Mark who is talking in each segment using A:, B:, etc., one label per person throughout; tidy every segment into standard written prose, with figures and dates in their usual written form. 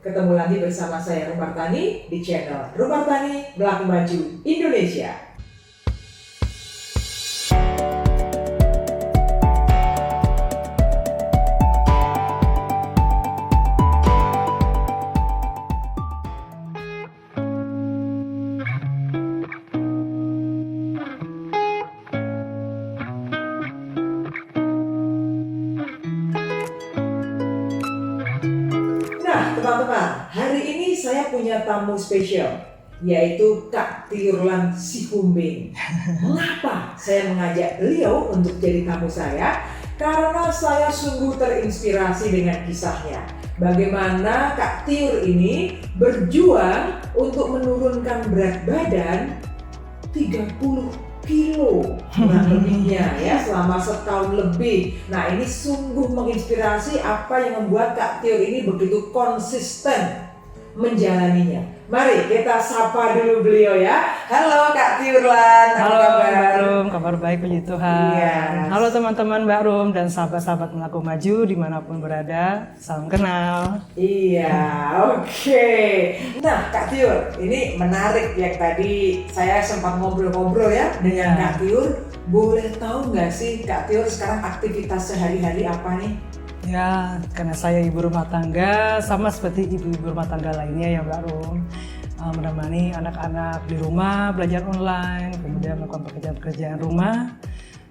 A: Ketemu lagi bersama saya Rumartani di channel Rumartani Melangkah Maju Indonesia. Nah teman-teman, hari ini saya punya tamu spesial, yaitu Kak Tiurlan Sihombing. Mengapa saya mengajak beliau untuk jadi tamu saya? Karena saya sungguh terinspirasi dengan kisahnya. Bagaimana Kak Tiur ini berjuang untuk menurunkan berat badan 30 kilo kurang lebihnya ya selama setahun lebih. Nah ini sungguh menginspirasi apa yang membuat Kak Tiur ini begitu konsisten menjalaninya. Mari kita sapa dulu beliau ya. Halo Kak Tiurlan, apa
B: Halo
A: kabar?
B: Mbak Rum, kabar baik puji Tuhan.
A: Iya.
B: Halo teman-teman Mbak Rum dan sahabat-sahabat Melangkah Maju dimanapun berada, salam kenal.
A: Iya, oke. Nah Kak Tiur, ini menarik yang tadi saya sempat ngobrol-ngobrol ya dengan
B: Iya.
A: Kak Tiur. Boleh tahu nggak sih Kak Tiur sekarang aktivitas sehari-hari apa nih?
B: Ya, karena saya ibu rumah tangga, sama seperti ibu-ibu rumah tangga lainnya ya Mbak Rum, menemani anak-anak di rumah, belajar online, kemudian melakukan pekerjaan-pekerjaan rumah,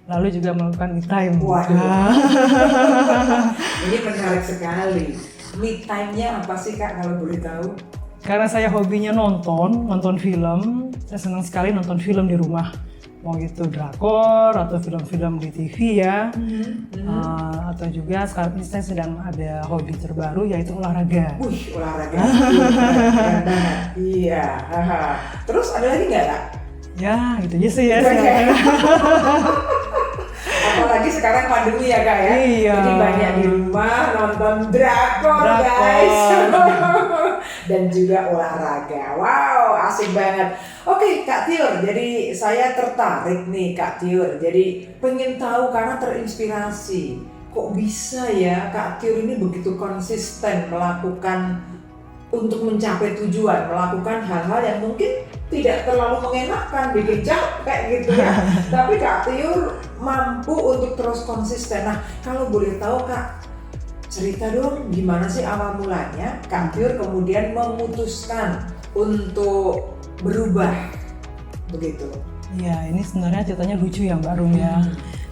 B: lalu juga melakukan me time.
A: Waduh. Ini menarik sekali. Me time-nya apa sih Kak kalau boleh tahu?
B: Karena saya hobinya nonton film, saya senang sekali nonton film di rumah. Mau itu drakor atau film-film di TV ya, atau juga sekarang ini saya sedang ada hobi terbaru yaitu olahraga.
A: Wih, olahraga. Keren banget. Iya. Haha. Terus ada lagi nggak Kak?
B: Ya, itu aja sih ya.
A: Apalagi sekarang pandemi ya Kak ya.
B: Iya.
A: Jadi banyak di rumah nonton drakor guys. Dan juga olahraga. Wow, asik banget. Oke Kak Tiur, jadi saya tertarik nih Kak Tiur. Jadi pengen tahu karena terinspirasi. Kok bisa ya Kak Tiur ini begitu konsisten melakukan untuk mencapai tujuan, melakukan hal-hal yang mungkin tidak terlalu mengenakan, bikin capek gitu ya. Tapi Kak Tiur mampu untuk terus konsisten. Nah, kalau boleh tahu Kak, cerita dong gimana sih awal mulanya Kak Tiur kemudian memutuskan untuk berubah begitu.
B: Ya, ini sebenarnya ceritanya lucu ya Mbak Rum ya.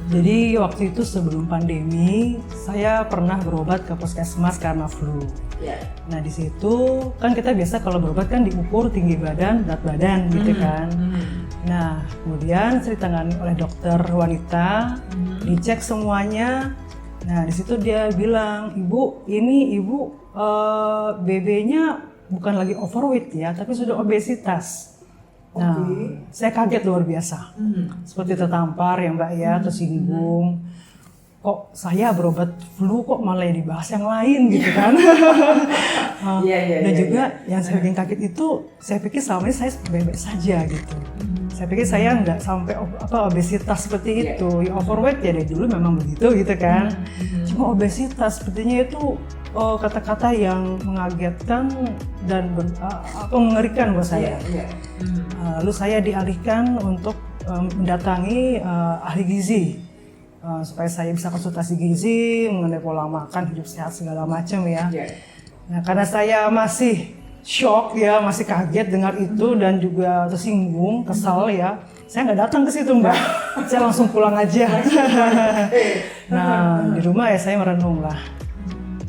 B: Jadi waktu itu sebelum pandemi, saya pernah berobat ke puskesmas karena flu.
A: Ya.
B: Nah di situ kan kita biasa kalau berobat kan diukur tinggi badan, berat badan gitu kan. Nah kemudian saya ditangani oleh dokter wanita, dicek semuanya. Nah di situ dia bilang, ibu ini ibu BB-nya bukan lagi overweight ya, tapi sudah obesitas. Nah, saya kaget luar biasa, seperti tertampar ya Mbak ya, tersinggung. Kok saya berobat flu kok malah dibahas yang lain gitu kan? Dan juga yang saya bikin kaget itu, saya pikir selama ini saya baik-baik saja gitu. Saya pikir saya nggak sampai obesitas seperti itu. Ya, overweight ya dari dulu memang begitu gitu kan. Cuma obesitas sepertinya itu kata-kata yang mengagetkan dan mengerikan buat saya. Lalu saya dialihkan untuk mendatangi ahli gizi supaya saya bisa konsultasi gizi mengenai pola makan, hidup sehat segala macam ya. Nah karena saya masih shock ya, masih kaget dengar itu dan juga tersinggung, kesal ya. Saya nggak datang ke situ Mbak, saya langsung pulang aja. Nah di rumah ya saya merenung lah.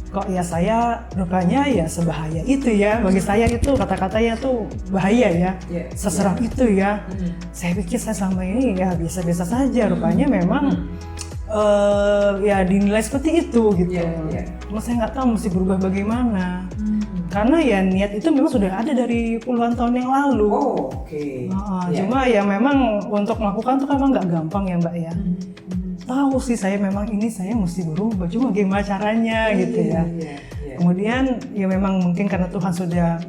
B: Kok ya saya rupanya ya sebahaya itu ya, bagi saya itu kata-katanya tuh bahaya ya, seseram itu ya. Saya pikir saya selama ini ya biasa-biasa saja, rupanya memang ya dinilai seperti itu gitu. Cuma saya nggak tahu mesti berubah bagaimana. Karena ya niat itu memang sudah ada dari puluhan tahun yang lalu. Cuma ya memang untuk melakukan itu memang nggak gampang ya Mbak ya. Tahu sih saya memang ini saya mesti berubah, cuma gimana caranya gitu ya. Kemudian ya memang mungkin karena Tuhan sudah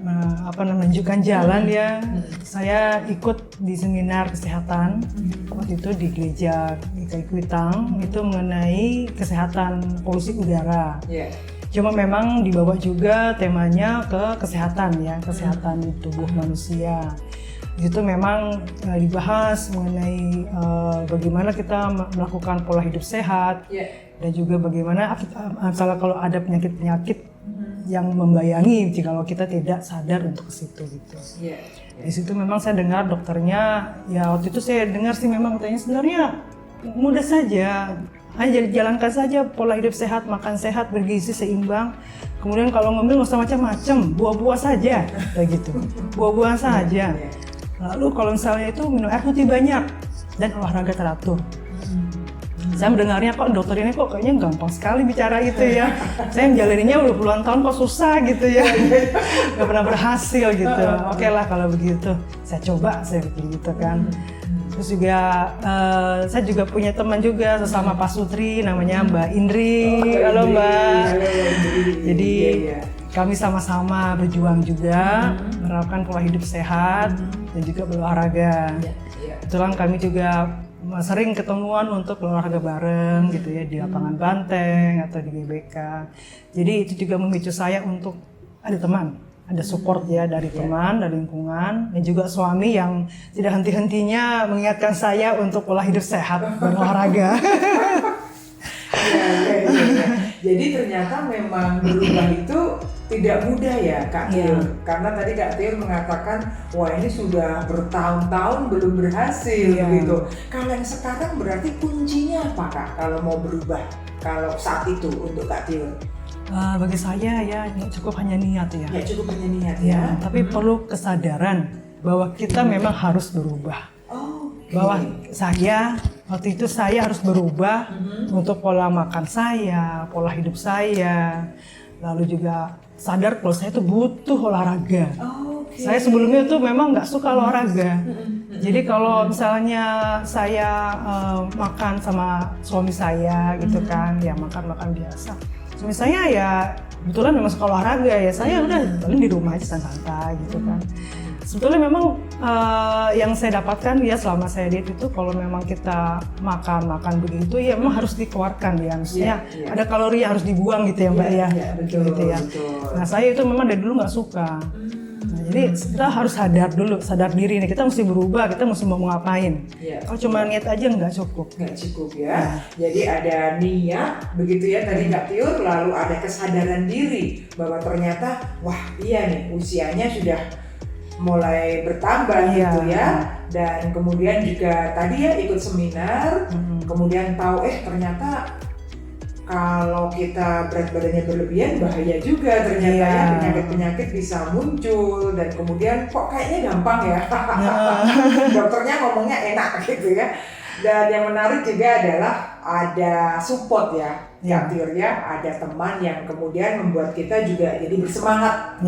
B: menunjukkan jalan ya. Saya ikut di seminar kesehatan waktu itu di gereja GKI Kuitang, itu mengenai kesehatan polusi udara. Cuma memang dibawa juga temanya ke kesehatan ya, kesehatan di tubuh manusia. Itu memang dibahas mengenai bagaimana kita melakukan pola hidup sehat, dan juga bagaimana misalnya kalau ada penyakit-penyakit yang membayangi kalau kita tidak sadar untuk ke situ gitu. Di situ memang saya dengar dokternya, ya waktu itu saya dengar sih memang katanya sebenarnya mudah saja, hanya jalankan saja pola hidup sehat, makan sehat, bergizi seimbang. Kemudian kalau ngambil nggak usah macam-macam, buah-buah saja, kayak gitu, buah-buahan saja. Lalu kalau misalnya itu minum air putih banyak dan olahraga teratur. Saya mendengarnya kok dokter ini kok kayaknya gampang sekali bicara gitu ya. Saya menjalaninya udah puluhan tahun kok susah gitu ya. Gak pernah berhasil gitu. Oke lah kalau begitu. Saya coba, saya pikir gitu kan. Terus juga saya juga punya teman juga sesama pasutri namanya Mbak Indri. Halo Mbak. Jadi kami sama-sama berjuang juga menerapkan pola hidup sehat dan juga berolahraga. Kebetulan kami juga sering ketemuan untuk olahraga bareng gitu ya di lapangan banteng atau di GBK. Jadi itu juga memicu saya untuk ada teman, ada support ya dari teman, dari lingkungan, dan juga suami yang tidak henti-hentinya mengingatkan saya untuk pola hidup sehat dan olahraga.
A: Jadi ternyata memang berubah itu tidak mudah ya Kak Tiur. Karena tadi Kak Tiur mengatakan, wah ini sudah bertahun-tahun belum berhasil gitu. Kalau yang sekarang berarti kuncinya apa Kak kalau mau berubah kalau saat itu untuk Kak Tiur?
B: Bagi saya ya cukup hanya niat ya.
A: Ya cukup hanya niat ya.
B: Tapi perlu kesadaran bahwa kita memang harus berubah. Bahwa saya waktu itu saya harus berubah untuk pola makan saya, pola hidup saya, lalu juga sadar kalau saya itu butuh olahraga. Saya sebelumnya tuh memang nggak suka olahraga. Jadi kalau misalnya saya makan sama suami saya gitu kan, ya makan biasa. Suami saya ya kebetulan memang suka olahraga ya, saya udah paling di rumah aja santai gitu kan. Sebetulnya memang yang saya dapatkan ya selama saya diet itu kalau memang kita makan begitu ya memang harus dikeluarkan ya, maksudnya ada kalori yang harus dibuang gitu ya Mbak
A: betul,
B: gitu ya. Nah saya itu memang dari dulu nggak suka. Nah, jadi kita harus sadar diri nih, kita mesti berubah, kita mesti mau ngapain. Kalau cuma niat aja nggak cukup.
A: Nggak cukup ya. Jadi ada niat begitu ya tadi Kak Tiur, lalu ada kesadaran diri bahwa ternyata wah iya nih usianya sudah mulai bertambah gitu ya, dan kemudian juga tadi ya ikut seminar, kemudian tahu ternyata kalau kita berat badannya berlebihan bahaya juga ternyata ya, penyakit-penyakit bisa muncul dan kemudian kok kayaknya gampang ya, dokternya ngomongnya enak gitu ya. Dan yang menarik juga adalah ada support ya, Kak Tiur ya, ada teman yang kemudian membuat kita juga jadi bersemangat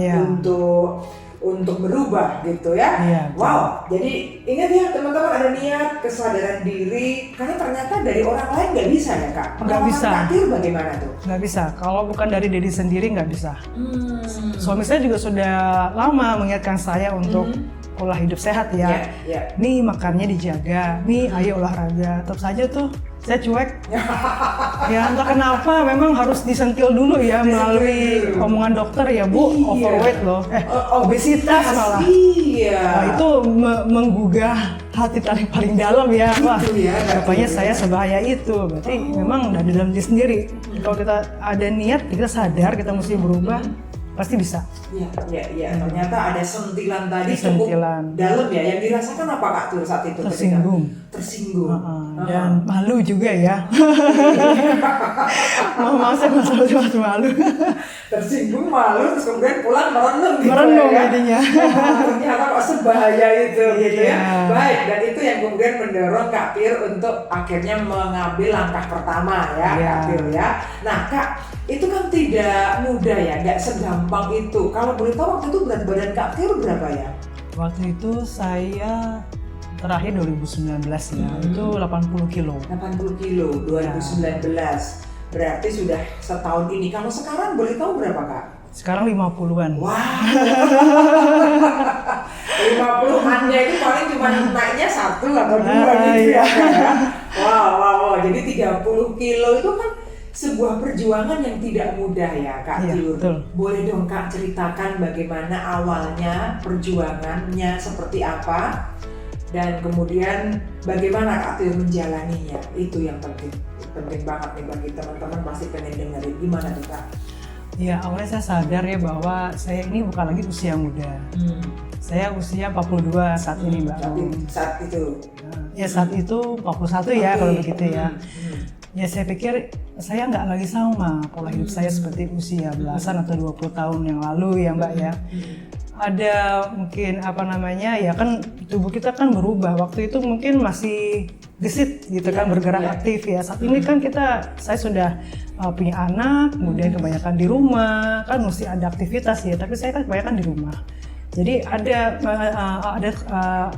A: untuk berubah gitu ya. Wow, jadi ingat ya teman-teman, ada niat, kesadaran diri, karena ternyata dari orang lain nggak bisa ya Kak.
B: Nggak bisa.
A: Kak Tiur bagaimana tuh?
B: Nggak bisa, kalau bukan dari diri sendiri nggak bisa. Suami saya juga sudah lama mengingatkan saya untuk pola hidup sehat ya. Nih makannya dijaga, nih ayo olahraga. Tetap saja tuh saya cuek. Ya entah kenapa memang harus disentil dulu ya melalui omongan dokter ya Bu, overweight loh, obesitas malah. Nah, itu menggugah hati paling dalam ya. Wah, rupanya saya sebahaya itu. Berarti memang dari dalam diri sendiri. Kalau kita ada niat, kita sadar kita mesti berubah, pasti bisa.
A: Iya. Ternyata ada sentilan tadi cukup dalam ya. Yang dirasakan apa Kak Tiur saat itu?
B: Tersinggung. Dan malu juga ya. Mama saya masih malu.
A: Tersinggung, malu, terus kemudian pulang merenung gitu
B: jadinya.
A: Ternyata kok sebahaya itu gitu ya. Baik, dan itu yang kemudian mendorong Kak Tiur untuk akhirnya mengambil langkah pertama ya Kak Tiur ya. Nah Kak, itu kan tidak mudah ya, nggak segampang itu. Kalau boleh tahu waktu itu berat badan Kak Tiur berapa ya?
B: Waktu itu saya terakhir 2019 ya, itu 80 kilo.
A: 80 kilo, 2019. Berarti sudah setahun ini. Kalau sekarang boleh tahu berapa Kak?
B: Sekarang 50-an.
A: Wow. 50-annya itu paling cuma naiknya 1 atau 2 gitu ya. Wow. Jadi 30 kilo itu kan sebuah perjuangan yang tidak mudah ya Kak
B: Iya,
A: Tiur.
B: betul.
A: Boleh dong Kak ceritakan bagaimana awalnya perjuangannya seperti apa dan kemudian bagaimana Kak Tiur menjalaninya. Itu yang penting banget nih bagi teman-teman pasti pengen dengerin. Gimana tuh Kak?
B: Ya, awalnya saya sadar ya bahwa saya ini bukan lagi usia muda. Saya usia 42 saat ini Mbak.
A: Saat itu.
B: Ya saat itu 41 ya kalau begitu ya. Ya saya pikir saya nggak lagi sama pola hidup saya seperti usia belasan atau 20 tahun yang lalu ya Mbak ya. Ada mungkin apa namanya ya kan tubuh kita kan berubah, waktu itu mungkin masih gesit gitu kan, bergerak aktif ya. Saat ini kan saya sudah punya anak, kemudian kebanyakan di rumah, kan mesti ada aktivitas ya, tapi saya kan kebanyakan di rumah. Jadi ada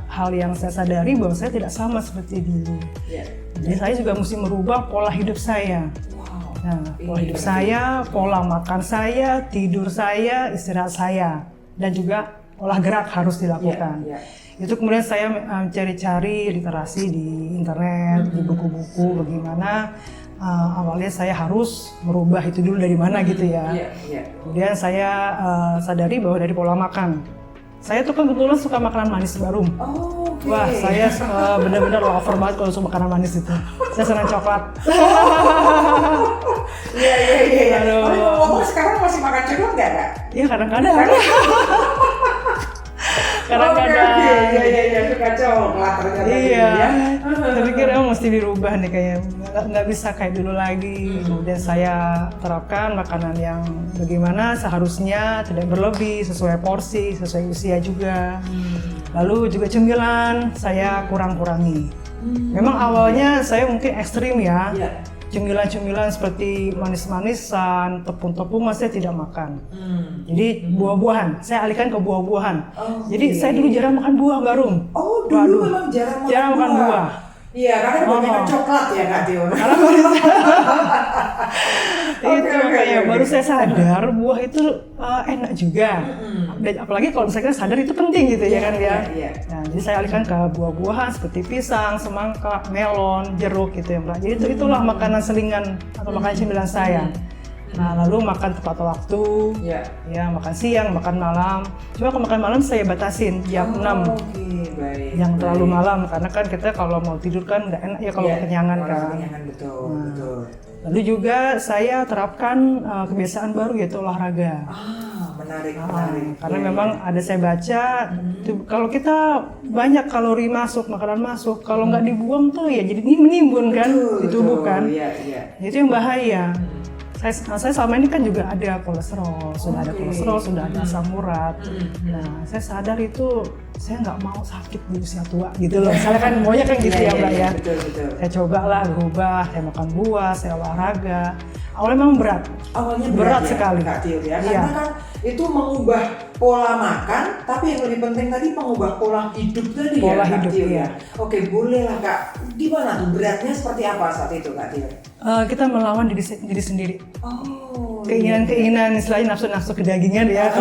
B: hal yang saya sadari bahwa saya tidak sama seperti dulu. Jadi saya juga mesti merubah pola hidup saya. Nah, pola hidup saya, pola makan saya, tidur saya, istirahat saya, dan juga olah gerak harus dilakukan. Itu kemudian saya mencari-cari literasi di internet, di buku-buku bagaimana awalnya saya harus merubah itu dulu dari mana gitu ya. Kemudian saya sadari bahwa dari pola makan. Saya tuh kan kebetulan suka makanan manis Barum. Wah, saya benar-benar lover banget kalau suka makanan manis itu. Saya senang coklat.
A: Iya. Ngomong sekarang masih makan coklat nggak Kak?
B: Iya kadang-kadang. Kadang-kadang.
A: Iya, suka coklat ternyata.
B: Iya. Saya pikir emang mesti dirubah nih kayaknya. Nggak bisa kayak dulu lagi. Kemudian saya terapkan makanan yang bagaimana seharusnya tidak berlebih, sesuai porsi, sesuai usia juga. Lalu juga cemilan saya kurang-kurangi. Memang awalnya saya mungkin ekstrim ya. Cemilan-cemilan seperti manis-manisan, tepung-tepung saya tidak makan. Jadi buah-buahan, saya alihkan ke buah-buahan. Jadi saya dulu jarang makan buah Barum.
A: Dulu memang jarang makan buah. Iya, karena kebanyakan coklat ya Kak Tio.
B: Itu makanya baru saya sadar buah itu enak juga. Dan apalagi kalau misalnya sadar itu penting gitu ya kan ya. Nah, jadi saya alihkan ke buah-buahan seperti pisang, semangka, melon, jeruk gitu ya Mbak. Jadi itulah makanan selingan atau makanan cemilan saya. Nah, lalu makan tepat waktu, ya makan siang, makan malam. Cuma kalau makan malam saya batasin jam 6. Yang terlalu malam, karena kan kita kalau mau tidur kan nggak enak ya kalau kekenyangan kan.
A: Betul.
B: Lalu juga saya terapkan kebiasaan baru yaitu olahraga.
A: Menarik.
B: Karena memang ada saya baca, kalau kita banyak kalori masuk, makanan masuk, kalau nggak dibuang tuh ya jadi menimbun kan di tubuh kan. Itu yang bahaya. Saya selama ini kan juga ada kolesterol, sudah ada asam urat. Nah, saya sadar itu saya nggak mau sakit di usia tua gitu loh. Misalnya kan maunya kan gitu ya Mbak ya.
A: Betul.
B: Saya cobalah berubah, saya makan buah, saya olahraga. Awalnya memang berat. Berat
A: ya,
B: sekali.
A: Kak Tio ya. Karena kan itu mengubah pola makan, tapi yang lebih penting tadi mengubah pola hidup tadi
B: pola
A: ya Kak
B: hidup,
A: Tio
B: ya.
A: Oke, boleh lah Kak. Gimana tuh beratnya seperti apa saat itu Kak Tio?
B: Kita melawan diri sendiri. Keinginan-keinginan, istilahnya nafsu-nafsu kedagingan ya.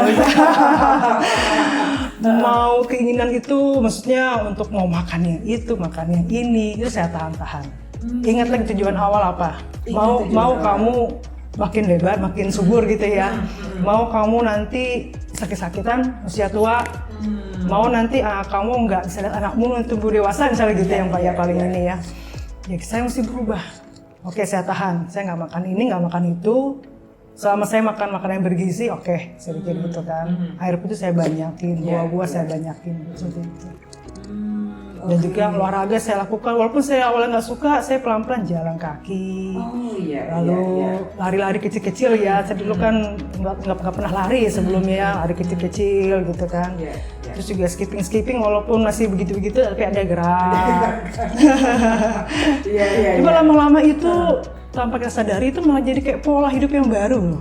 B: Mau keinginan itu maksudnya untuk mau makan yang itu, makan yang ini, itu saya tahan-tahan. Ingat lagi tujuan awal apa? Mau kamu makin lebar, makin subur gitu ya. Mau kamu nanti sakit-sakitan usia tua. Mau nanti kamu nggak bisa lihat anakmu tumbuh dewasa misalnya gitu yang Pak ya paling ini ya. Ya saya mesti berubah. Oke, saya tahan. Saya nggak makan ini, nggak makan itu. Selama saya makan makanan yang bergizi, oke, saya bikin gitu kan. Air putih saya banyakin, buah-buah saya banyakin, seperti itu. Dan juga olahraga saya lakukan, walaupun saya awalnya nggak suka, saya pelan-pelan jalan kaki. Lalu lari-lari kecil-kecil ya. Saya dulu kan nggak pernah lari sebelumnya, lari kecil-kecil gitu kan. Terus juga skipping walaupun masih begitu-begitu, tapi ada gerak. Cuma lama-lama itu tanpa kita sadari itu malah jadi kayak pola hidup yang baru.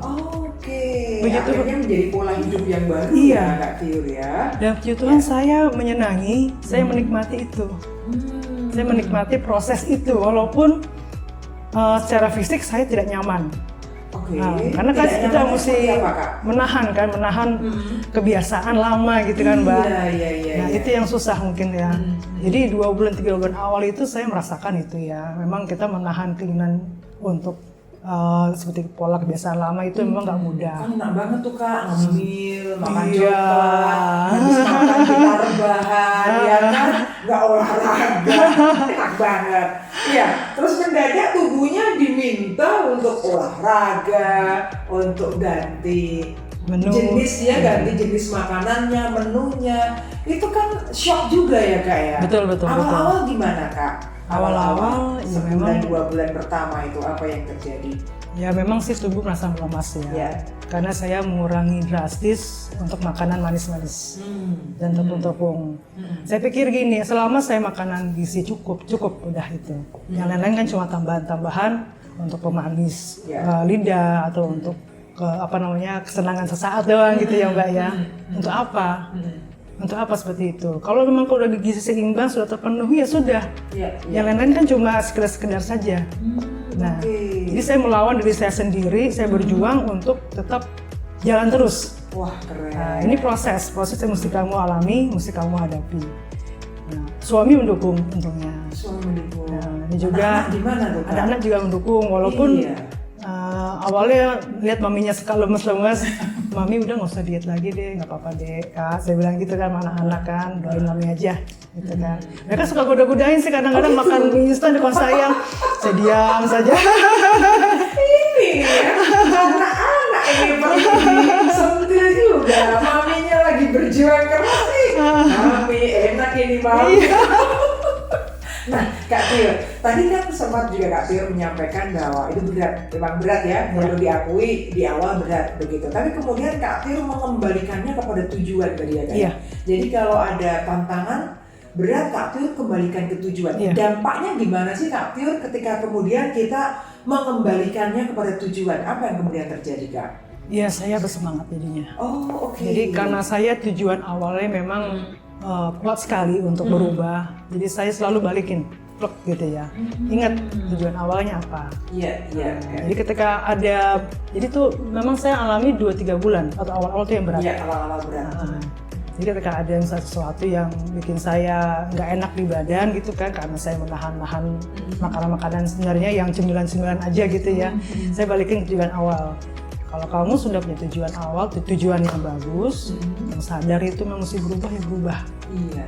B: Begitu
A: akhirnya menjadi pola hidup yang baru
B: ya
A: Kak Tio ya.
B: Dan puji Tuhan saya menyenangi, saya menikmati itu. Saya menikmati proses itu walaupun secara fisik saya tidak nyaman. Karena kan kita mesti menahan kebiasaan lama gitu kan Mbak. Nah itu yang susah mungkin ya. Jadi 2 bulan 3 bulan awal itu saya merasakan itu ya. Memang kita menahan keinginan untuk seperti pola kebiasaan lama itu memang nggak mudah.
A: Kan enak banget tuh Kak, ngemil, makan
B: Iya.
A: coklat, habis makan kita rebahan, ya kan? Nggak olahraga, enak banget. Iya, terus mendadak tubuhnya diminta untuk olahraga, untuk ganti
B: Menu.
A: jenis ya, ganti jenis makanannya, menunya. Itu kan shock juga ya Kak ya?
B: Betul.
A: Awal-awal gimana Kak?
B: Awal-awal ya
A: sebulan
B: memang
A: 2 bulan pertama itu apa yang terjadi?
B: Ya memang sih tubuh merasa lemas ya.
A: Ya.
B: Karena saya mengurangi drastis untuk makanan manis-manis dan tepung-tepung. Saya pikir gini, selama saya makanan gizi cukup udah itu. Yang lain-lain kan cuma tambahan-tambahan untuk pemanis lidah atau untuk kesenangan sesaat doang gitu ya Mbak ya. Untuk apa? Untuk apa seperti itu? Kalau memang kalau udah gizi seimbang sudah terpenuhi ya sudah. Yang lain-lain kan cuma sekedar saja. Nah, jadi saya melawan diri saya sendiri, saya berjuang untuk tetap jalan terus.
A: Wah keren.
B: Nah, ini proses yang mesti kamu alami, mesti kamu hadapi. Nah, suami mendukung untungnya.
A: Suami mendukung.
B: Nah, ini juga
A: anak-anak di mana tuh Kak?
B: anak-anak juga mendukung, walaupun awalnya lihat maminya suka lemes-lemes, mami udah nggak usah diet lagi deh, nggak apa-apa deh Kak, saya bilang gitu kan sama anak-anak kan, doain mami aja gitu kan. Mereka suka goda-godain sih kadang-kadang makan mie instan depan saya diam saja.
A: Ini ya, anak-anak ini perlu sentil juga, maminya lagi berjuang keras nih. Mami enak ini mami. Nah, Kak Tio, tadi kan sempat juga Kak Tio menyampaikan bahwa itu berat, memang berat ya, perlu diakui di awal berat begitu. Tapi kemudian Kak Tio mengembalikannya kepada tujuan tadi ya Kak.
B: Iya.
A: Jadi kalau ada tantangan berat, Kak Tio kembalikan ke tujuan.
B: Iya.
A: Dampaknya gimana sih Kak Tio ketika kemudian kita mengembalikannya kepada tujuan? Apa yang kemudian terjadi Kak?
B: Iya, saya bersemangat jadinya.
A: Oh oke.
B: Jadi karena saya tujuan awalnya memang kuat sekali untuk berubah, jadi saya selalu balikin plek gitu ya. Ingat tujuan awalnya apa.
A: Iya.
B: Jadi ketika ada, jadi tuh memang saya alami 2-3 bulan atau awal-awal tuh yang berat.
A: Iya, awal-awal berat.
B: Jadi ketika ada sesuatu yang bikin saya nggak enak di badan gitu kan, karena saya menahan-nahan makanan-makanan sebenarnya yang cemilan-cemilan aja gitu ya, saya balikin ke tujuan awal. Kalau kamu sudah punya tujuan awal, tujuan yang bagus, yang sadar itu memang mesti berubah ya berubah.
A: Iya.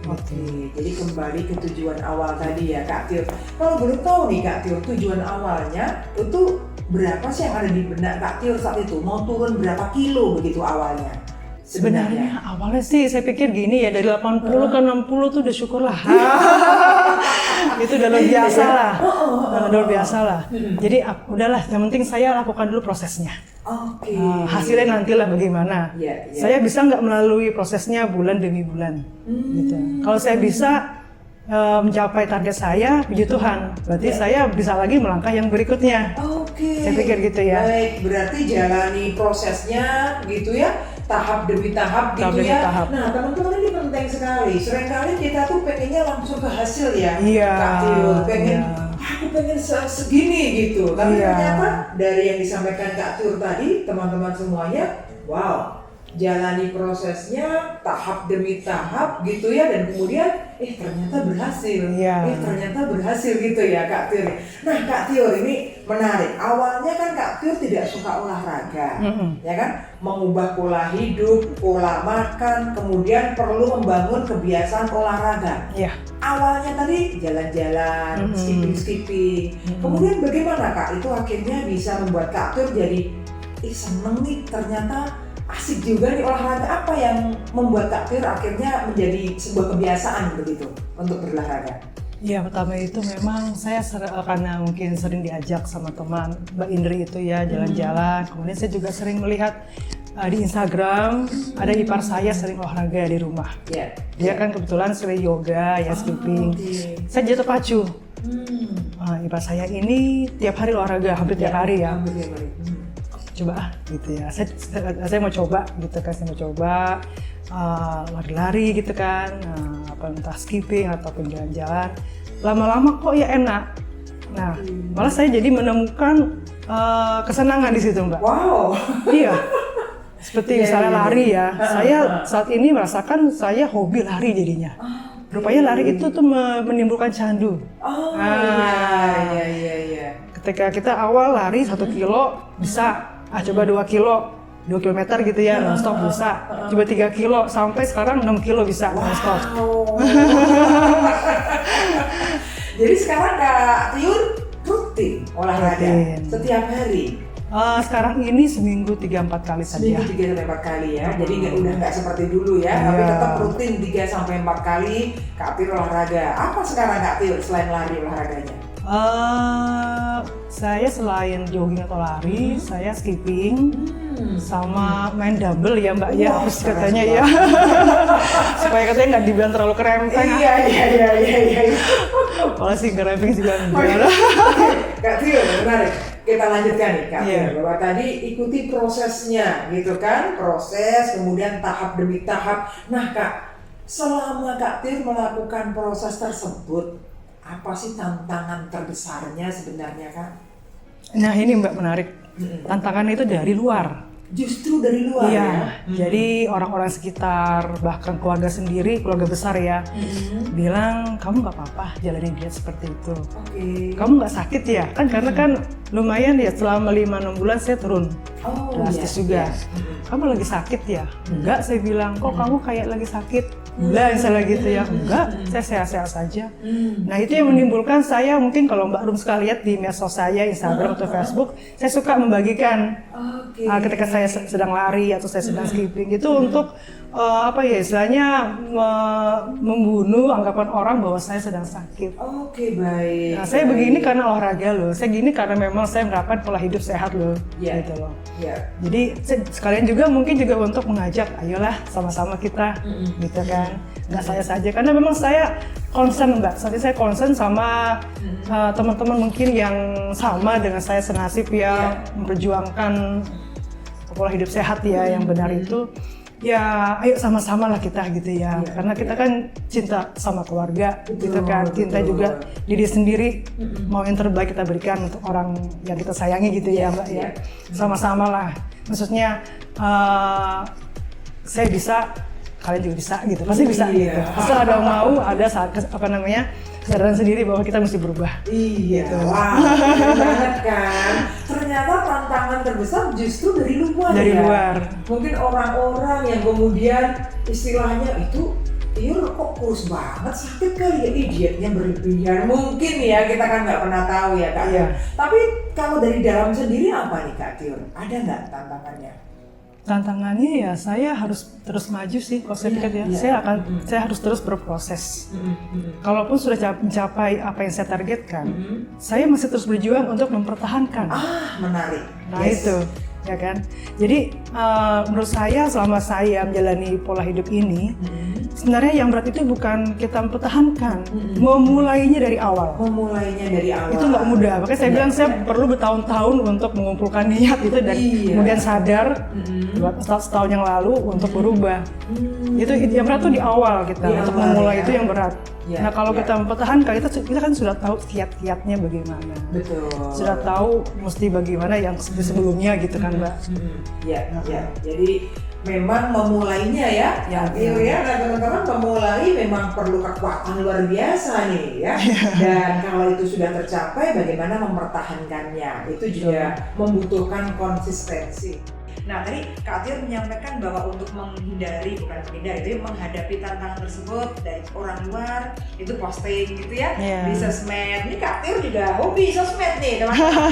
A: Oke, jadi kembali ke tujuan awal tadi ya Kak Tio. Kalau boleh tahu nih Kak Tio, tujuan awalnya itu berapa sih yang ada di benak Kak Tio saat itu? Mau turun berapa kilo begitu awalnya?
B: Sebenarnya awalnya sih saya pikir gini ya, dari 80 ke 60 tuh udah syukurlah. Itu udah luar biasa lah. Luar biasa lah. Jadi udahlah, yang penting saya lakukan dulu prosesnya.
A: Oke.
B: Hasilnya nantilah bagaimana. Saya bisa nggak melalui prosesnya bulan demi bulan. Gitu. Kalau saya bisa mencapai target saya, puji Tuhan, berarti saya bisa lagi melangkah yang berikutnya.
A: Oke.
B: Saya pikir gitu ya.
A: Baik, berarti jalani prosesnya gitu ya, tahap demi tahap gitu ya. Nah, teman-teman ini penting sekali. Seringkali kita tuh pengennya langsung ke hasil ya.
B: Iya.
A: Kak Tio, aku pengen segini gitu. Tapi ternyata dari yang disampaikan Kak Tio tadi, teman-teman semuanya, wow, jalani prosesnya tahap demi tahap gitu ya, dan kemudian ternyata berhasil. Ternyata berhasil gitu ya Kak Tio. Nah Kak Tio ini menarik. Awalnya kan Kak Tio tidak suka olahraga, ya kan? Mengubah pola hidup, pola makan, kemudian perlu membangun kebiasaan olahraga. Awalnya tadi jalan-jalan, skipping. Kemudian bagaimana Kak? Itu akhirnya bisa membuat Kak Tio jadi seneng nih, ternyata asik juga nih olahraga. Apa yang membuat Kak Tio akhirnya menjadi sebuah kebiasaan begitu untuk berolahraga?
B: Ya, pertama itu memang saya karena mungkin sering diajak sama teman Mbak Indri itu ya jalan-jalan. Kemudian saya juga sering melihat di Instagram ada ipar saya sering olahraga di rumah. Dia kan kebetulan sering yoga ya, skipping. Saya jatuh pacu. Ipar saya ini tiap hari olahraga, hampir tiap hari ya. Coba gitu ya, saya mau coba gitu kan, saya mau coba lari-lari gitu kan, entah skipping ataupun jalan-jalan. Lama-lama kok ya enak. Nah, malah saya jadi menemukan kesenangan di situ Mbak.
A: Wow.
B: Iya. Seperti misalnya lari ya, saya saat ini merasakan saya hobi lari jadinya. Rupanya lari itu tuh menimbulkan candu.
A: Iya.
B: ketika kita awal lari 1 kilo bisa, coba 2 kilo, 2 kilometer gitu ya, non-stop bisa. Coba 3 kilo, sampai sekarang 6 kilo bisa non-stop.
A: Wow. Jadi sekarang Kak Tiur rutin olahraga
B: Rutin.
A: setiap hari?
B: Sekarang ini seminggu 3-4 kali saja.
A: Seminggu 3-4 kali ya, jadi udah nggak seperti dulu ya, tapi
B: Iya.
A: tetap rutin 3-4 kali Kak Tiur olahraga. Apa sekarang Kak Tiur selain lari olahraganya?
B: Saya selain jogging atau lari, saya skipping, sama main double ya Mbak ya,
A: Wah,
B: harus
A: keren
B: katanya ya. Supaya katanya nggak dibilang terlalu kerempeng.
A: Iya.
B: Kalau sih kerempeng juga
A: Oke.
B: enggak.
A: Kak Tiur, menarik. Kita lanjutkan nih Kak
B: Iya.
A: Tiur, bahwa tadi ikuti prosesnya gitu kan, proses kemudian tahap demi tahap. Nah Kak, selama Kak Tiur melakukan proses tersebut, apa sih tantangan terbesarnya sebenarnya Kak?
B: Nah ini Mbak menarik, tantangan itu dari luar.
A: Justru dari luar
B: Iya,
A: ya?
B: jadi orang-orang sekitar, bahkan keluarga sendiri, keluarga besar ya, bilang kamu nggak apa-apa jalanin diet seperti itu.
A: Oke.
B: Kamu nggak sakit ya? Kan karena kan lumayan ya selama 5-6 bulan saya turun
A: Oh,
B: drastis
A: iya,
B: juga.
A: iya.
B: Kamu lagi sakit ya? Enggak, saya bilang. Kok kamu kayak lagi sakit? Enggak, misalnya gitu ya. Enggak, saya sehat-sehat saja. Nah itu yang menimbulkan saya mungkin kalau Mbak Rum suka lihat di medsos saya, Instagram atau Facebook, saya suka membagikan
A: Oke.
B: ketika saya sedang lari atau saya sedang skipping itu untuk apa ya istilahnya membunuh anggapan orang bahwa saya sedang sakit.
A: Oke, baik.
B: Nah, saya begini karena olahraga loh. Saya gini karena memang saya menerapkan pola hidup sehat loh.
A: Iya.
B: Gitu loh.
A: Iya.
B: Jadi sekalian juga mungkin juga untuk mengajak, ayolah sama-sama kita, gitu kan. Nggak saya saja, karena memang saya concern Mbak. Saat ini saya concern sama teman-teman mungkin yang sama dengan saya senasib ya, memperjuangkan pola hidup sehat ya, yang benar itu. Ya, ayo sama-sama lah kita gitu ya.
A: Iya,
B: Karena kita kan cinta sama keluarga, gitu kan. Cinta
A: betul.
B: juga diri sendiri, mau yang terbaik kita berikan untuk orang yang kita sayangi gitu ya Mbak ya. Sama-sama lah. Maksudnya saya bisa, kalian juga bisa gitu. Pasti bisa
A: Iya.
B: gitu. Asal ada mau, ada kesadaran sendiri bahwa kita mesti berubah.
A: Iya, wah, keren banget kan. Ternyata tantangan terbesar justru dari luar
B: Dari
A: ya.
B: luar.
A: Mungkin orang-orang yang kemudian istilahnya itu, Tiur kok kurus banget, sakit kali ya, dietnya berlebihan. Mungkin ya, kita kan nggak pernah tahu ya Kak.
B: Iya.
A: Tapi kalau dari dalam sendiri apa nih Kak Tiur? Ada nggak tantangannya?
B: Tantangannya ya saya harus terus maju sih kalau saya pikir ya.
A: Iya.
B: Saya harus terus berproses. Kalaupun sudah mencapai apa yang saya targetkan, saya masih terus berjuang untuk mempertahankan.
A: Menarik.
B: Nah itu, ya kan. Jadi menurut saya selama saya menjalani pola hidup ini, sebenarnya yang berat itu bukan kita mempertahankan, memulainya dari awal.
A: Memulainya dari awal.
B: Itu nggak mudah, makanya saya bilang saya perlu bertahun-tahun untuk mengumpulkan niat itu dan
A: Iya.
B: kemudian sadar setahun yang lalu untuk berubah. Itu yang berat tuh di awal kita,
A: Di
B: untuk
A: awal,
B: memulai
A: ya.
B: itu yang berat.
A: Iya,
B: Nah kalau
A: iya.
B: kita mempertahankan, kita kan sudah tahu kiat-kiatnya bagaimana.
A: Betul.
B: Sudah tahu mesti bagaimana yang sebelumnya gitu kan Mbak.
A: Ya, ya. Jadi memang memulainya ya, Tiur ya. Nah teman-teman, memulai memang perlu kekuatan luar biasa nih ya. Dan kalau itu sudah tercapai, bagaimana mempertahankannya? Itu juga membutuhkan konsistensi. Nah tadi Kak Tiur menyampaikan bahwa untuk menghindari, bukan menghindari, itu menghadapi tantangan tersebut dari orang luar, itu posting gitu ya,
B: Iya.
A: di sosmed. Ini Kak Tiur juga hobi sosmed nih teman-teman.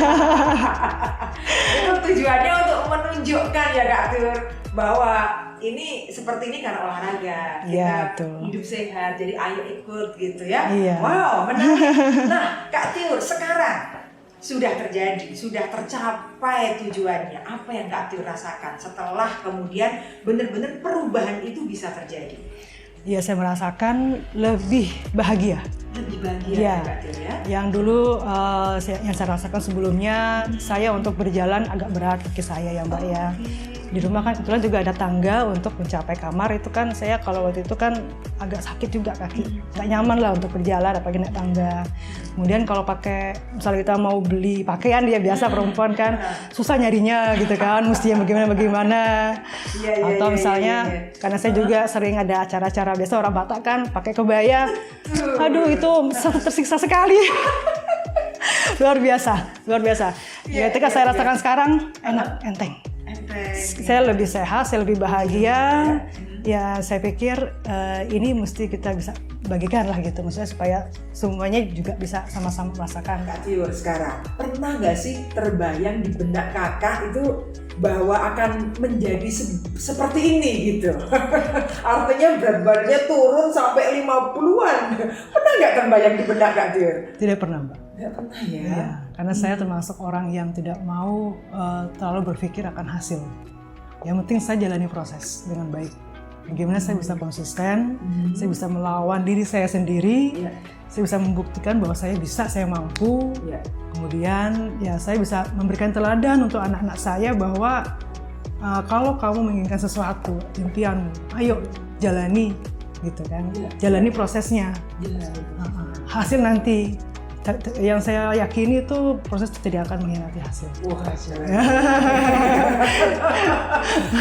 A: Itu tujuannya untuk menunjukkan ya Kak Tiur bahwa ini seperti ini karena olahraga, kita
B: Iya, betul.
A: hidup sehat, jadi ayo ikut gitu ya.
B: Iya.
A: Wow, menarik. Nah Kak Tiur, sekarang sudah terjadi, sudah tercapai tujuannya. Apa yang Kak Tiur rasakan setelah kemudian benar-benar perubahan itu bisa terjadi?
B: Ya saya merasakan lebih bahagia.
A: Lebih bahagia
B: Iya.
A: Kak Tiur ya?
B: Yang dulu yang saya rasakan sebelumnya, saya untuk berjalan agak berat kaki saya ya Mbak ya. Di rumah kan kebetulan juga ada tangga untuk mencapai kamar, itu kan saya kalau waktu itu kan agak sakit juga kaki, nggak nyaman lah untuk berjalan apalagi naik tangga. Kemudian kalau pakai, misalnya kita mau beli pakaian dia biasa perempuan kan susah nyarinya gitu kan, mesti yang bagaimana.
A: Iya,
B: Atau misalnya
A: iya.
B: karena saya juga sering ada acara-acara biasa orang Batak kan pakai kebaya, aduh itu tersiksa sekali. luar biasa.
A: Iya,
B: Ketika
A: iya,
B: saya
A: iya.
B: rasakan sekarang enak, enteng. Saya lebih sehat, saya lebih bahagia. Ya saya pikir ini mesti kita bisa bagikan lah gitu, maksudnya supaya semuanya juga bisa sama-sama merasakan.
A: Kak Tiur sekarang, pernah nggak sih terbayang di benak kakak itu bahwa akan menjadi seperti ini gitu? Artinya berat badannya turun sampai 50-an. Pernah nggak terbayang di benak Kak Tiur?
B: Tidak pernah, Mbak.
A: Nggak pernah ya?
B: Ya, karena saya termasuk orang yang tidak mau terlalu berpikir akan hasil. Yang penting saya jalani proses dengan baik. Bagaimana saya bisa konsisten, saya bisa melawan diri saya sendiri,
A: Iya.
B: saya bisa membuktikan bahwa saya bisa, saya mampu.
A: Iya.
B: Kemudian ya saya bisa memberikan teladan untuk anak-anak saya bahwa kalau kamu menginginkan sesuatu, impianmu, ayo jalani gitu kan,
A: Iya.
B: jalani prosesnya.
A: Jelas.
B: Hasil nanti. Yang saya yakini itu proses tidak akan mengkhianati hasil.
A: Wah,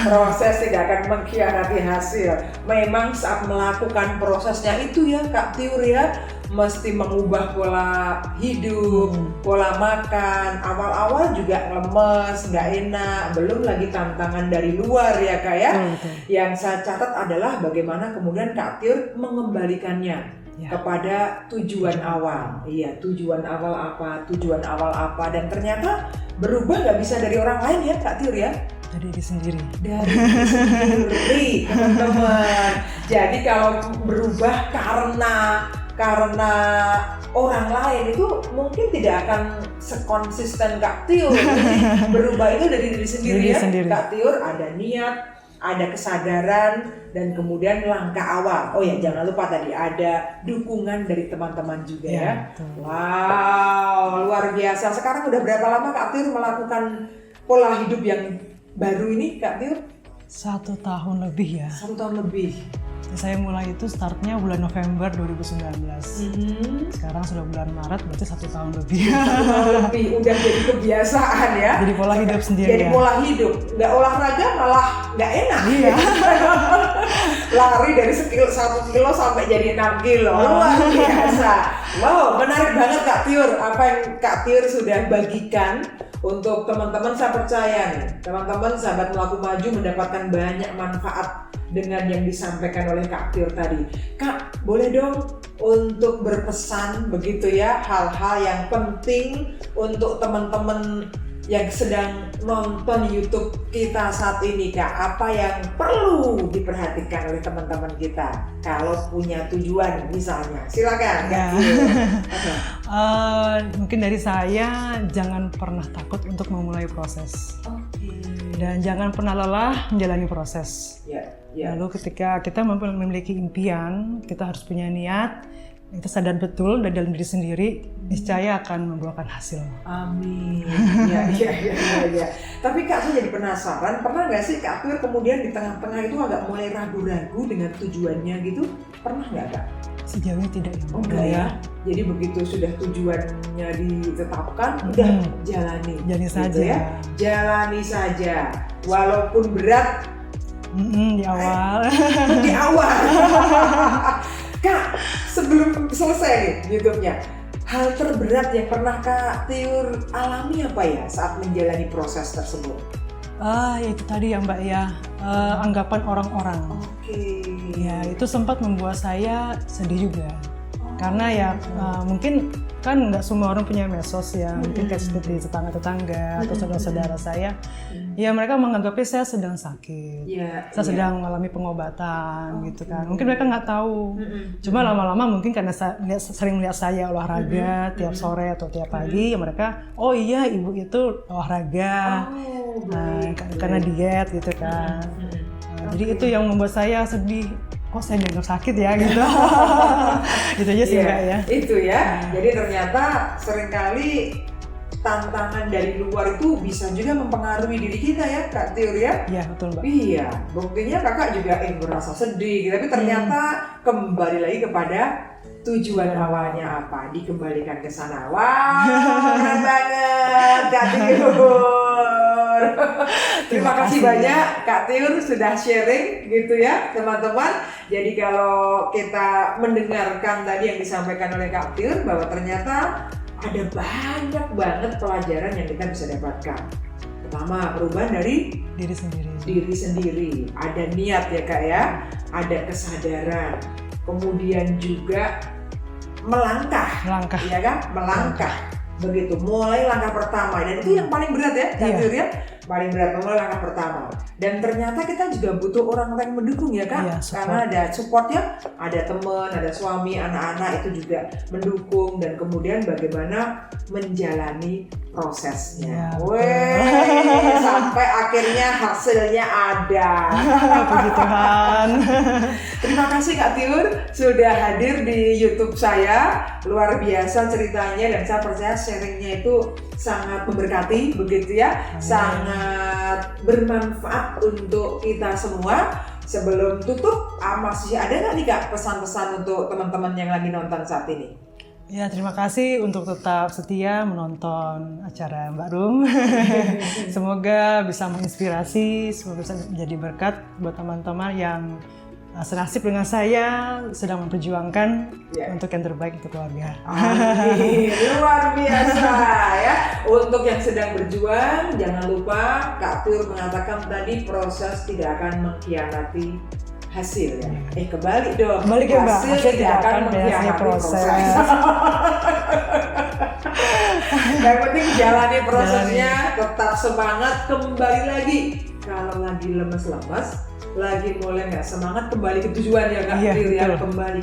A: proses tidak akan mengkhianati hasil. Memang saat melakukan prosesnya itu ya Kak Tiur ya, mesti mengubah pola hidup, pola makan. Awal-awal juga lemes, nggak enak. Belum lagi tantangan dari luar ya Kak ya.
B: Betul.
A: Yang saya catat adalah bagaimana kemudian Kak Tiur mengembalikannya kepada tujuan awal. Iya, tujuan awal apa, dan ternyata berubah nggak bisa dari orang lain ya Kak Tiur ya.
B: Dari diri sendiri.
A: Dari diri sendiri, teman-teman. Jadi kalau berubah karena orang lain itu mungkin tidak akan sekonsisten Kak Tiur. Jadi berubah itu dari diri sendiri ya. Kak Tiur ada niat, ada kesadaran, dan kemudian langkah awal. Oh ya, jangan lupa tadi ada dukungan dari teman-teman juga ya.
B: Betul.
A: Wow, luar biasa. Sekarang udah berapa lama Kak Tiur melakukan pola hidup yang baru ini Kak Tiur?
B: 1 tahun lebih ya.
A: 1 tahun lebih.
B: Saya mulai itu startnya bulan November 2019. Sekarang sudah bulan Maret, berarti 1 tahun lebih.
A: 1 tahun lebih, udah jadi kebiasaan ya.
B: Jadi pola hidup sendiri.
A: Jadi pola hidup, nggak olahraga malah nggak enak.
B: Iya.
A: Lari dari 1 kilo sampai jadi 6 kilo, luar biasa. Wow, menarik banget Kak Tiur. Apa yang Kak Tiur sudah bagikan untuk teman-teman, saya percaya nih, teman-teman sahabat Melaku Maju mendapatkan banyak manfaat dengan yang disampaikan oleh Kak Tiur tadi. Kak, boleh dong untuk berpesan begitu ya, hal-hal yang penting untuk teman-teman yang sedang nonton YouTube kita saat ini Kak. Apa yang perlu diperhatikan oleh teman-teman kita kalau punya tujuan misalnya? Silakan Kak Tiur.
B: Mungkin dari saya, jangan pernah takut untuk memulai proses. Dan jangan pernah lelah menjalani proses. Lalu ketika kita memiliki impian, kita harus punya niat, kita sadar betul dan dalam diri sendiri, niscaya akan membuahkan hasil.
A: Amin. Ya. Tapi Kak, saya jadi penasaran, pernah nggak sih Kak Tiur kemudian di tengah-tengah itu agak mulai ragu-ragu dengan tujuannya gitu? Pernah nggak Kak?
B: Sejauh ini tidak ya.
A: Enggak ya. Jadi begitu sudah tujuannya ditetapkan, udah jalani.
B: Jalani
A: gitu
B: saja.
A: Ya. Jalani saja. Walaupun berat.
B: Di awal.
A: Di awal. Kak, sebelum selesai nih YouTube-nya, hal terberat yang pernah Kak Tiur alami apa ya saat menjalani proses tersebut?
B: Itu tadi ya Mbak ya, anggapan orang-orang. Ya, itu sempat membuat saya sedih juga. Karena ya mungkin kan nggak semua orang punya medsos ya, mungkin kayak seperti tetangga-tetangga atau saudara-saudara saya, ya mereka menganggapnya saya sedang sakit, saya sedang mengalami pengobatan gitu kan. Mungkin mereka nggak tahu, cuma lama-lama mungkin karena sering melihat saya olahraga tiap sore atau tiap pagi, ya mereka, oh iya ibu itu olahraga, karena diet gitu kan. Jadi itu yang membuat saya sedih. Kok saya dianggap sakit ya gitu. Gitu aja sih Mbak ya.
A: Itu ya. Jadi ternyata seringkali tantangan dari luar itu bisa juga mempengaruhi diri kita ya Kak Tiur ya.
B: Iya betul Mbak.
A: Iya, buktinya kakak juga merasa sedih, tapi ternyata kembali lagi kepada tujuan awalnya apa, dikembalikan ke sana. Wow, keren banget Kak Tiur. Terima kasih banyak Kak Tiur sudah sharing gitu ya teman-teman. Jadi kalau kita mendengarkan tadi yang disampaikan oleh Kak Tiur bahwa ternyata ada banyak banget pelajaran yang kita bisa dapatkan. Pertama, perubahan dari diri sendiri. Ada niat ya Kak ya, ada kesadaran. Kemudian juga melangkah. Ya kan? Melangkah. Begitu, mulai langkah pertama, dan itu yang paling berat ya, Kak Tiur ya, paling berat mulai langkah pertama. Dan ternyata kita juga butuh orang-orang yang mendukung ya Kak, karena ada supportnya, ada teman, ada suami, anak-anak itu juga mendukung, dan kemudian bagaimana menjalani prosesnya. Sampai akhirnya hasilnya ada.
B: Puji Tuhan.
A: Terima kasih Kak Tiur sudah hadir di YouTube saya. Luar biasa ceritanya, dan saya percaya sharingnya itu sangat memberkati begitu ya. Sangat bermanfaat untuk kita semua. Sebelum tutup, masih ada nggak nih Kak pesan-pesan untuk teman-teman yang lagi nonton saat ini?
B: Ya, terima kasih untuk tetap setia menonton acara Mbak Rum. Semoga bisa menginspirasi, semoga bisa menjadi berkat buat teman-teman yang senasib dengan saya, sedang memperjuangkan untuk yang terbaik untuk keluarga.
A: Amin, luar biasa ya. Untuk yang sedang berjuang, jangan lupa Kak Tiur mengatakan tadi proses tidak akan mengkhianati hasil ya. Kebalik dong.
B: Kembali ke Mbak,
A: hasil tidak akan mengkhianati proses. Yang penting jalani prosesnya, tetap semangat, kembali lagi. Kalau lagi lemes-lemes, lagi mulai nggak semangat, kembali ke tujuan ya Kak Tiur ya, kembali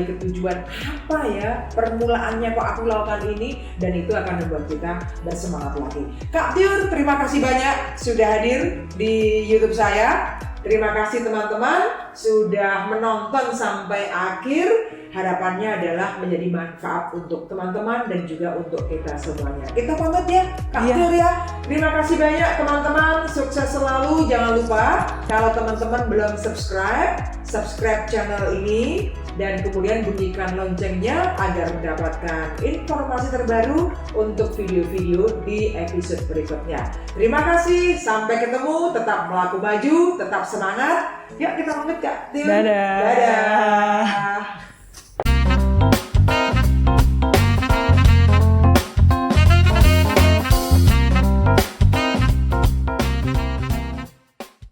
A: ke tujuan apa ya permulaannya kok aku lakukan ini, dan itu akan membuat kita bersemangat lagi. Kak Tiur, terima kasih banyak sudah hadir di YouTube saya. Terima kasih teman-teman sudah menonton sampai akhir. Harapannya adalah menjadi manfaat untuk teman-teman dan juga untuk kita semuanya. Kita pamit ya Kak Tiur ya. Terima kasih banyak teman-teman, sukses selalu. Jangan lupa kalau teman-teman belum subscribe channel ini, dan kemudian bunyikan loncengnya agar mendapatkan informasi terbaru untuk video-video di episode berikutnya. Terima kasih, sampai ketemu, tetap melaku maju, tetap semangat. Yuk kita pamit Kak Tiur.
B: Dadah.